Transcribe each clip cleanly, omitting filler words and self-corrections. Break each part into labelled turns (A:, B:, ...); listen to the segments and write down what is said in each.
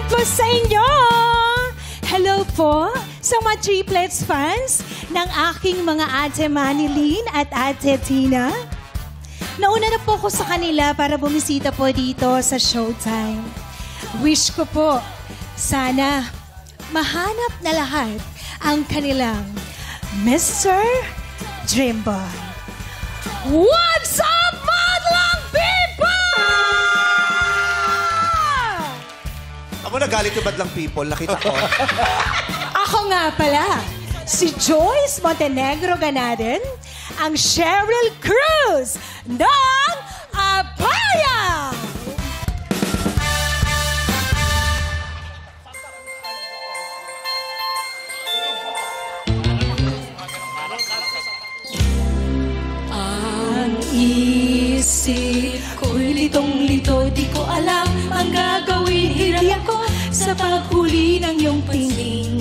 A: po sa inyo! Hello po sa mga triplets fans ng aking mga Ate Manilyn at Ate Tina. Nauna na po ko sa kanila para bumisita po dito sa Showtime. Wish ko po, sana mahanap na lahat ang kanilang Mr. Dreamboy. What's up, Madlang people?
B: Ako nagalit yung Badlang People, nakita ko.
A: Ako nga pala, si Joyce Montenegro Ganaden, ang Sheryl Cruz ng Apaya! Ang isip ko'y litong-lito, di ko alam ang gagawin. Hirap ako sa paghuli ng iyong piling.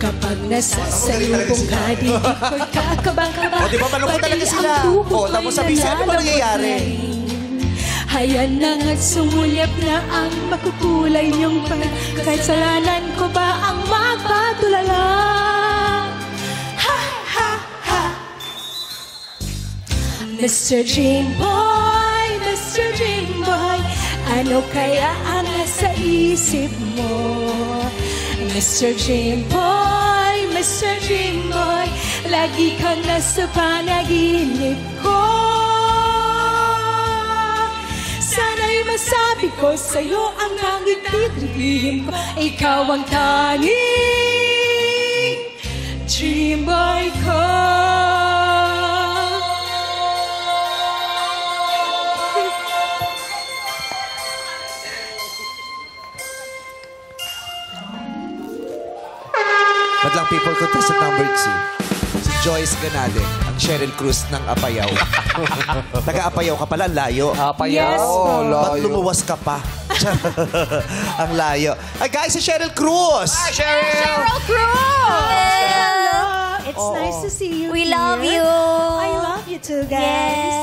A: Kapag nasasalubong ka, di ko'y kakabang-kaba.
B: O, di ba malungkot talaga sila? O, tapos sabi siya, ano ba nangyayari?
A: Hayan na nga't sumulyap na ang makukulay niyong pagkasalanan ko ba ang magpatulala? Ha, ha, ha! Mr. Dreamboy, Mr. Dreamboy, ano kaya ang nasa isip mo? Mr. Dreamboy, Mr. Dreamboy, lagi kang nasa panaginip ko. Sana'y masabi ko sa'yo ang nangitigrihim ko. Ikaw ang tanging Dreamboy ko.
B: Badlang People, contestant number 2. Si Joyce Ganade, ang Sheryl Cruz ng Apayao. Taga-Apayao ka pala, ang layo.
A: Yes, po.
B: Ba't lumuwas ka pa? Ang layo. Ay, guys, si Sheryl Cruz!
C: Hi, Sheryl!
A: Hello! It's nice to see you
C: We
A: here.
C: love you.
A: I love you too, guys.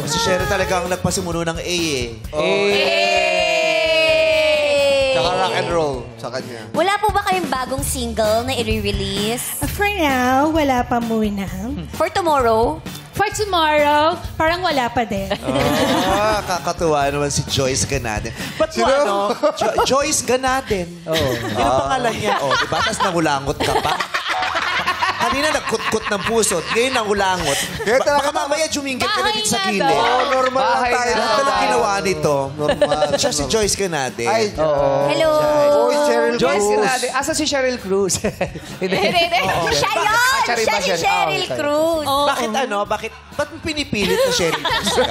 B: Si Sheryl talagang nagpasimuno ng A eh.
D: Tsaka rock and roll sa kanya.
C: Wala po ba kayong bagong single na i-release?
A: For now, wala pa muna.
C: For tomorrow?
A: For tomorrow, parang wala pa din.
B: Kakatuwa naman si Joyce Ganaden. Ba't mo ano? Joyce Ganaden. Oo. Yan ang pangalan niya. Oh, diba? Tapos nangulangot ka pa. Kanina nagkutkot ng puso, ngayon nangulangot. Baka mamaya jumingit ka na dito sa gilid.
D: Normal lang tayo.
B: Lahat na ginawa nito.
D: Normal.
B: Siya si Joyce Ganaden.
D: Ay,
C: Hello.
D: Oy, Sheryl
E: Joyce
D: Cruz.
E: Ganade. Asa si Sheryl Cruz?
C: Hindi. Siya yun!
E: Sorry
C: Siya
E: ba
C: si
E: siya?
C: Sheryl Cruz.
B: Bakit ano? Ba't mo pinipilit na Sheryl Cruz ka?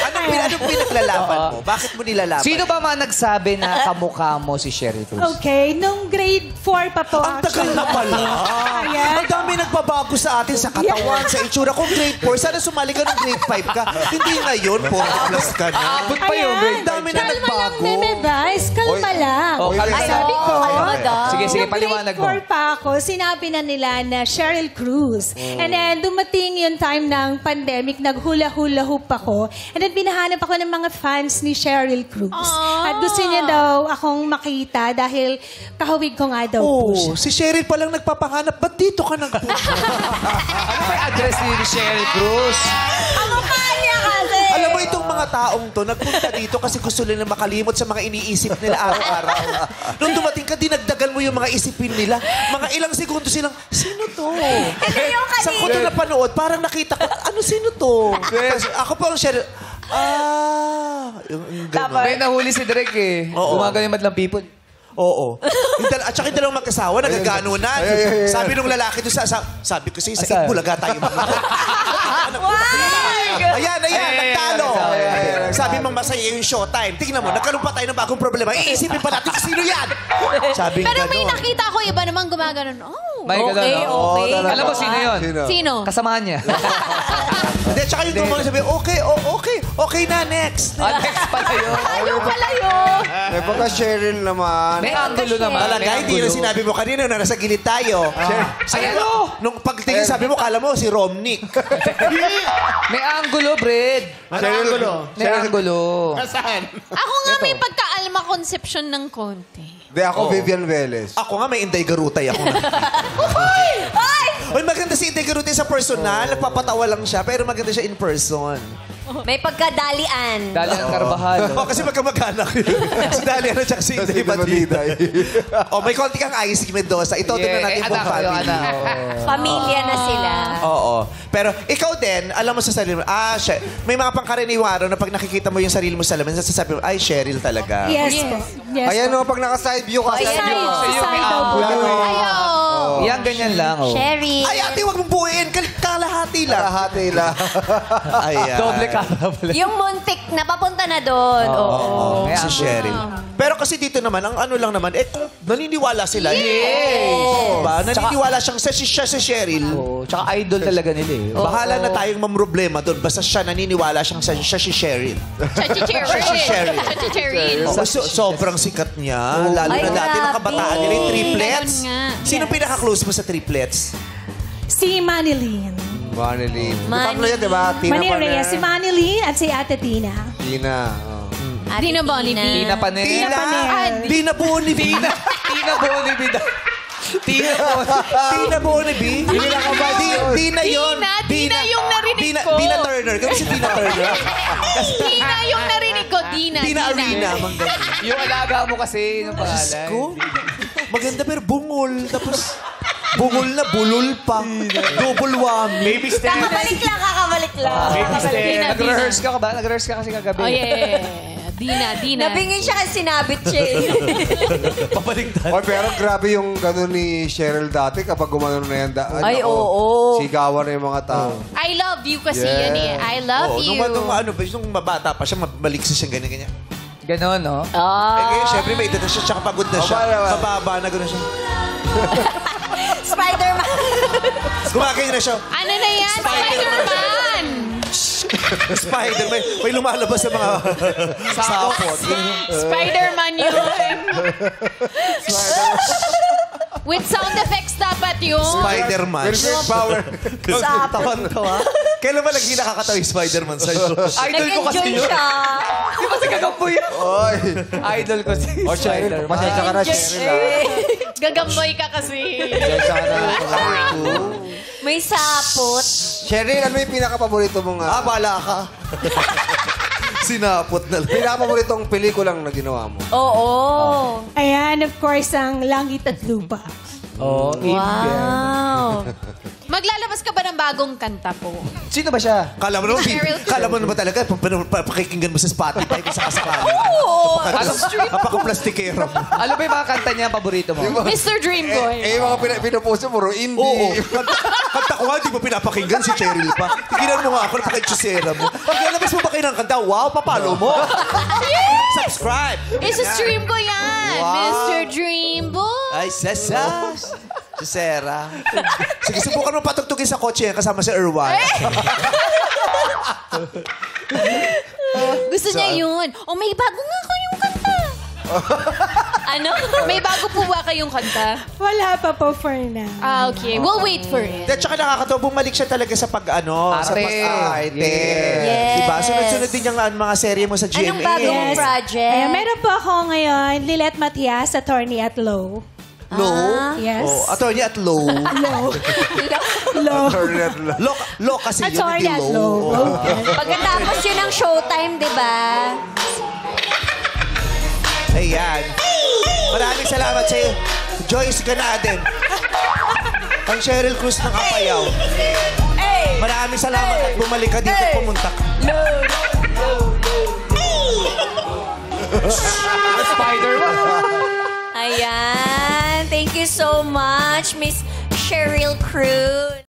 B: Anong pinaglalaban mo? Bakit mo nilalaban?
E: Sino ba man nagsabi na kamukha mo si Sheryl Cruz?
A: Okay, nung grade 4 pa po.
B: Ang tagal na pala.
A: Ayan.
B: Ang dami nagbabago sa atin sa katawan, sa itsura. Kung grade 4, sana sumali ka ng grade 5 ka. Hindi ngayon, 40 plus ka na.
E: Abot pa yung grade
B: Ang dami na
A: Kalma lang,
B: nagbago.
A: Meme Vice. Kalma lang.
E: Oh, kalma
A: Ay,
E: lang.
A: sabi ko,
E: Sige, sige,
A: nung
E: paliwanag mo.
A: grade 4 pa ako, sinabi na nila na Sheryl Cruz. And then, dumating yung time ng pandemic, naghula-hula hoop ako. And then, binahanap ako ng mga fans ni Sheryl Cruz. At gusto niya daw akong makita dahil kahawig ko nga daw po siya.
B: Oh, si Sheryl palang nagpapahanap. Ba't dito ka nagpunta?
E: Ano ba yung address ni Sheryl Cruz?
C: Ang mukha niya kasi.
B: Alam mo, itong mga taong to, nagpunta dito kasi gusto nila makalimot sa mga iniisip nila araw-araw. Nung dumating ka, dinagdagan mo yung mga isipin nila. Mga ilang segundo silang, sino to?
C: Ito yung
B: Sa ko ito napanood, parang nakita ko, ano sino to? Ako po ang Sheryl, yung gano'n.
E: May nahuli si Drake eh.
B: Oo.
E: Gumagaling madlang people.
B: Oo. At saka yung dalawang magkasawa, nagagano na. Sabi nung lalaki doon sabi ko sa
E: Asan?
B: Bulaga tayo Ayan, nagtalo. Sabi mong masaya yung showtime. Tingnan mo, nagkaroon pa tayo ng bagong problema. Iisipin pa natin sino yan. Sabi
F: Pero may
B: gano'n.
F: nakita ko iba naman gumaganon. Oh,
E: May
F: okay,
E: ganun, no?
F: okay.
E: Alam mo sino yun?
F: Sino?
E: Kasamahan niya.
B: Hindi, tsaka yung tumawag sabi, okay na, next.
E: Next pala yun.
C: Yung pala yun.
D: Eh, baka Cheryl naman.
E: May angulo naman.
B: Talaga, hindi na sinabi mo kanina na nasa gilid tayo. Ano? Nung pagtingin sabi mo, kala mo si Romnick.
E: May angulo, Bred. May angulo.
C: Ako nga may pagka-Alma conception ng konti.
D: Hindi, ako Vivian Velez.
B: Ako nga, may Inday Garutay ako. Uy, maganda si Inday Garutay sa personal. Nagpapatawa lang siya, pero maganda siya in person.
C: May pagkadalian.
E: Dali ng Carvajal.
B: Oh, kasi magkamag-anak yun. Si Dalian at saka si Inday Batida. Oh, may konti kang Ice Mendoza. Ito din na natin buong family.
C: Pamilya na sila.
B: Oo. Pero ikaw din, alam mo sa sarili mo, may mga pangkaraniwang araw na pag nakikita mo yung sarili mo sa lamin, sasabi mo, ay, Cheryl talaga.
A: Yes po. Yes
D: Ayan
A: po.
D: o, pag naka-side view ka.
A: Side,
E: Sa'yo may
A: side daw po.
C: Ayaw.
E: Yan, ganyan lang. Oh.
C: Sherry.
B: Ay, ate, wag mong buuin. Kalahati lang.
D: Kalahati lang.
B: Ayan.
E: Doble ka pala.
C: Yung muntik na papunta na doon. Oo.
B: Si Cheryl. Pero kasi dito naman, ang ano lang naman, kung naniniwala sila.
E: Yes!
B: Diba? Naniniwala siyang siya si Cheryl.
E: Oh, tsaka idol talaga nila eh.
B: Bahala na tayong mamroblema doon. Basta siya naniniwala siyang siya si Cheryl.
C: Chachi-cherry.
B: Oh, sobrang sikat niya. Lalo
C: Ay,
B: na dati ng
C: grabe.
B: kabataan nila yung triplets.
C: Ganun nga.
B: Sino pinaka-close mo sa triplets?
A: Si Manilyn.
D: Manilyn.
C: Manilyn.
D: Tatlo yan, di ba? Tina
A: Manny
D: Paner.
A: Reyes, si Manilyn at si Ate Tina.
D: Tina. oh.
C: Dina Bonnie.
E: Tina Paner.
B: Tina Bonibi.
E: Tina Bonibi daw. Tina Bonibi.
B: Tina Bonibi. Tina yun.
C: Dina yung narinig ko.
B: Tina Turner. Kami si Tina Turner.
C: Dina yung narinig ko. Dina.
B: Tina Arena.
E: Yung alaga mo kasi, yung pangalan.
B: Ko? Maganda pero bungol. Tapos bungol na bulol pa. Double whammy. Baby
C: Kakabalik lang.
E: Nag-rehearse ka ba? Nag-rehearse ka kasi kagabi.
C: Oh, yeah. Dina.
F: Nabingin siya kasi sinabit siya eh.
B: Papaligtad.
D: Oy, pero grabe yung gano'n ni Cheryl dati kapag gumano na yan.
F: Ay, oo.
D: Sigawan na yung mga tao.
C: I love you kasi
D: Yeah.
C: yan eh. I love you.
B: Nung mabata pa siya, mabaliksa siya ganyan-ganyan.
E: Ganon, no?
B: Eh, ngayon, syempre, may edad na siya, tsaka pagod na siya. Mababa na gano'n siya.
F: Spider-Man.
B: Gumagay na siya.
C: Ano na yan? Spider-Man!
B: Spider, may lumalabas sa mga sapot.
C: Spider-Man yun. With sound effects dapat yun.
B: Spider-Man.
D: Very power.
B: Tawan-tawa. Kailan ba lagi nakakatawa yung Spider-Man sa'yo?
E: Idol ko kasi
F: Nag-enjoy
E: yun.
F: siya.
E: Di ba si Gagamboy yun?
D: Oy.
E: Idol ko si
D: O, Cheryl.
E: Spider-Man.
D: Pasensya ka na, Cheryl.
C: Gagamboy ka kasi.
D: Pasensya ka na.
F: May sapot.
D: Cheryl, ano yung pinaka-paborito mong...
B: Bala ka. Sinapot na lang.
D: Pinaka-paboritong pelikulang na ginawa mo?
F: Oo.
A: Ayan, of course, ang Langit at Lupa.
E: Oh,
F: Wow.
C: Maglalabas ka ba ng bagong kanta po?
E: Sino ba siya?
B: Kala mo naman,
C: Cheryl Crow.
B: kala mo naman talaga, pakikinggan mo sa Spotify kung sakasakali. Napaka-plastikero.
E: Ano ba yung mga kanta niya paborito mo?
C: Mr. Dreamboy.
D: Eh, yung mga pinapost mo, puro indie.
B: Oo. Kanta ko nga, di mo pinapakinggan si Cheryl pa. Tigilan mo nga ako, napaka-chusera mo. Pag nalabas mo ba kayo ng kanta, wow, papalo mo. Subscribe.
C: Isa-stream ko yan.
B: Wow.
C: Mr. Dreamboy.
B: Ay, sasas. Chusera. Sige, subukan mo patugtugin sa kotse yan kasama si Erwan.
C: Gusto niya yun. Oh, may bago nga kayong kanta. Ano? May bago po ba kayong kanta?
A: Wala pa po for now.
C: Ah, okay. We'll wait for it.
B: At saka nakakatawa, bumalik siya talaga sa sa
E: Arte.
B: pag-arte.
F: Yes.
B: Diba? Sunod-sunod din yung mga serye mo sa GMA.
F: Anong bagong
A: Yes.
F: project?
A: Ayan, meron po ako ngayon, Lilet Matias, Attorney at Law.
B: Low?
A: Yes.
B: Oh, attorney at low.
A: Law. Law.
B: Low kasi yun,
A: Attorney
B: hindi
A: at
B: low.
A: Law. Okay.
F: Pagkatapos yun ng showtime, di ba?
B: Ayan. Maraming salamat sa'yo. Joyce Ganaden. Ang Cheryl Cruz ng Apayao. Maraming salamat at bumalik ka dito pumunta ka.
E: Spider-Man.
F: Ayan. Thank you so much, Miss Cheryl Cruz.